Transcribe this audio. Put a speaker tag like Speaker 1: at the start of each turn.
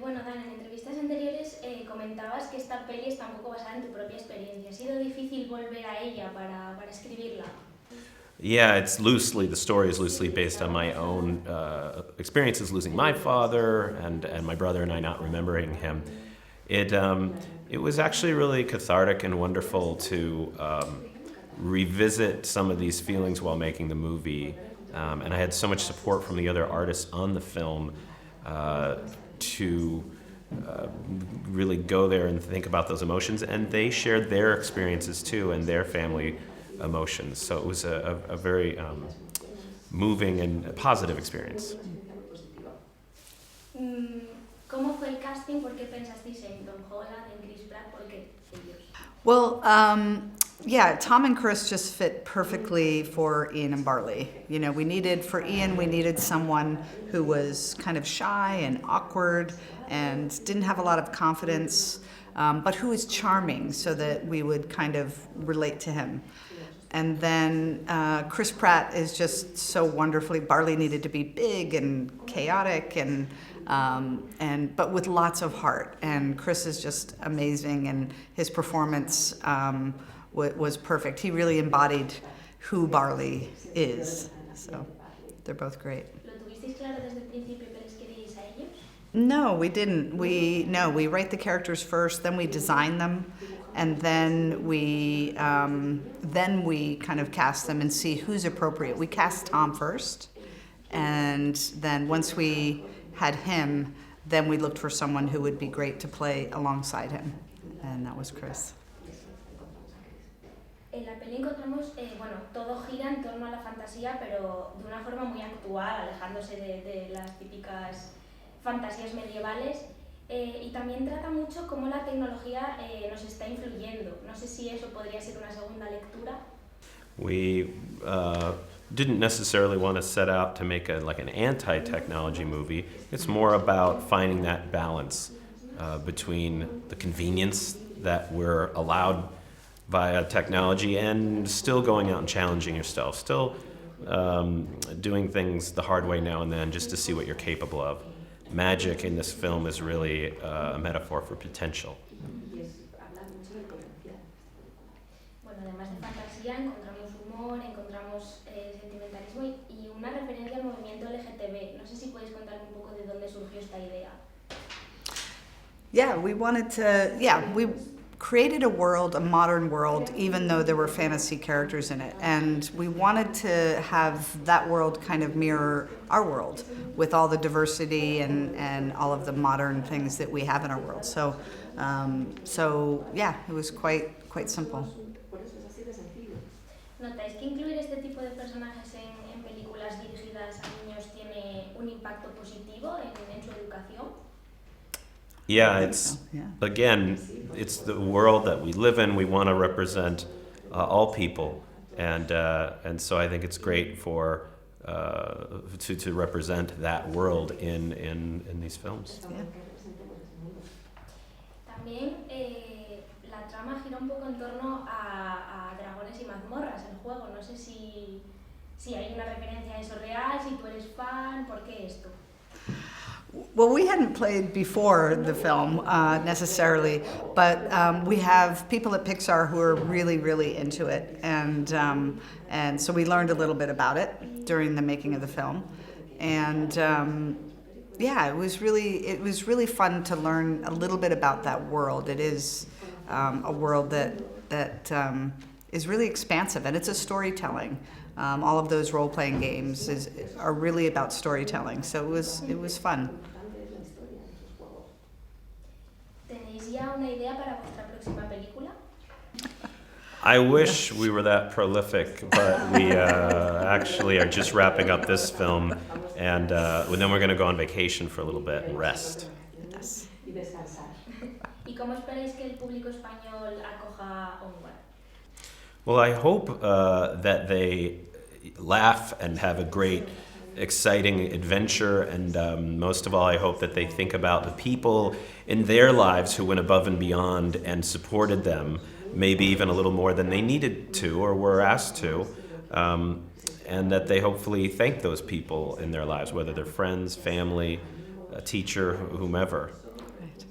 Speaker 1: Bueno, Dan, en entrevistas anteriores comentabas que esta peli está un poco basada en tu propia experiencia. ¿Ha sido difícil volver a ella para escribirla?
Speaker 2: Yeah, the story is loosely based on my own experiences losing my father and my brother and I not remembering him. It was actually really cathartic and wonderful to revisit some of these feelings while making the movie. And I had so much support from the other artists on the film to really go there and think about those emotions. And they shared their experiences too and their family emotions. So it was a very moving and positive experience.
Speaker 1: ¿Cómo fue el casting? ¿Por qué pensasteis en Tom Holland, en Chris Pratt? ¿Por qué ellos?
Speaker 3: Well, yeah, Tom and Chris just fit perfectly for Ian and Barley. You know, for Ian, we needed someone who was kind of shy and awkward and didn't have a lot of confidence, but who was charming so that we would kind of relate to him. And then Chris Pratt is just so wonderfully, Barley needed to be big and chaotic but with lots of heart. And Chris is just amazing, and his performance was perfect. He really embodied who Barley is. So they're both great.
Speaker 1: ¿Lo tuvisteis claro desde el principio que les queríais a ellos?
Speaker 3: No, we didn't. We write the characters first, then we design them, and then we kind of cast them and see who's appropriate. We cast Tom first, and then once we had him, then we looked for someone who would be great to play alongside him, and that was Chris.
Speaker 1: En la peli encontramos, todo gira en torno a la fantasía, pero de una forma muy actual, alejándose de las típicas fantasías medievales, y también trata mucho cómo la tecnología nos está influyendo. No sé si eso podría ser una segunda lectura.
Speaker 2: We didn't necessarily want to set out to make an anti-technology movie. It's more about finding that balance between the convenience that we're allowed via technology and still going out and challenging yourself, still doing things the hard way now and then just to see what you're capable of. Magic in this film is really a metaphor for potential.
Speaker 1: Bueno, además de fantasía, encontramos humor, encontramos sentimentalismo y una referencia al movimiento LGTB. No sé si podéis contarme un poco de dónde surgió esta idea.
Speaker 3: Yeah, we created a modern world, even though there were fantasy characters in it. And we wanted to have that world kind of mirror our world with all the diversity and all of the modern things that we have in our world. So yeah, it was quite simple.
Speaker 1: ¿Notáis que incluir este tipo de personajes en películas dirigidas a niños tiene un impacto positivo en su educación?
Speaker 2: Yeah, again, it's the world that we live in. We want to represent all people, and so I think it's great for to represent that world in these films.
Speaker 3: Yeah.
Speaker 1: También la trama gira un poco en torno a dragones y mazmorras, el juego. No sé si hay una referencia a eso real, si tú eres fan, ¿por qué esto?
Speaker 3: Well, we hadn't played before the film necessarily, but we have people at Pixar who are really, really into it, and so we learned a little bit about it during the making of the film, and yeah, it was really fun to learn a little bit about that world. It is a world that is really expansive, and it's a storytelling. All of those role-playing games are really about storytelling, so it was fun.
Speaker 1: ¿Tenéis ya una idea para vuestra próxima película?
Speaker 2: I wish we were that prolific, but we actually are just wrapping up this film, and then we're going to go on vacation for a little bit and rest.
Speaker 3: Yes.
Speaker 1: ¿Y cómo esperáis que el público español acoja Onward?
Speaker 2: Well, I hope that they laugh and have a great, exciting adventure, and most of all, I hope that they think about the people in their lives who went above and beyond and supported them, maybe even a little more than they needed to or were asked to, and that they hopefully thank those people in their lives, whether they're friends, family, a teacher, whomever.
Speaker 3: Right.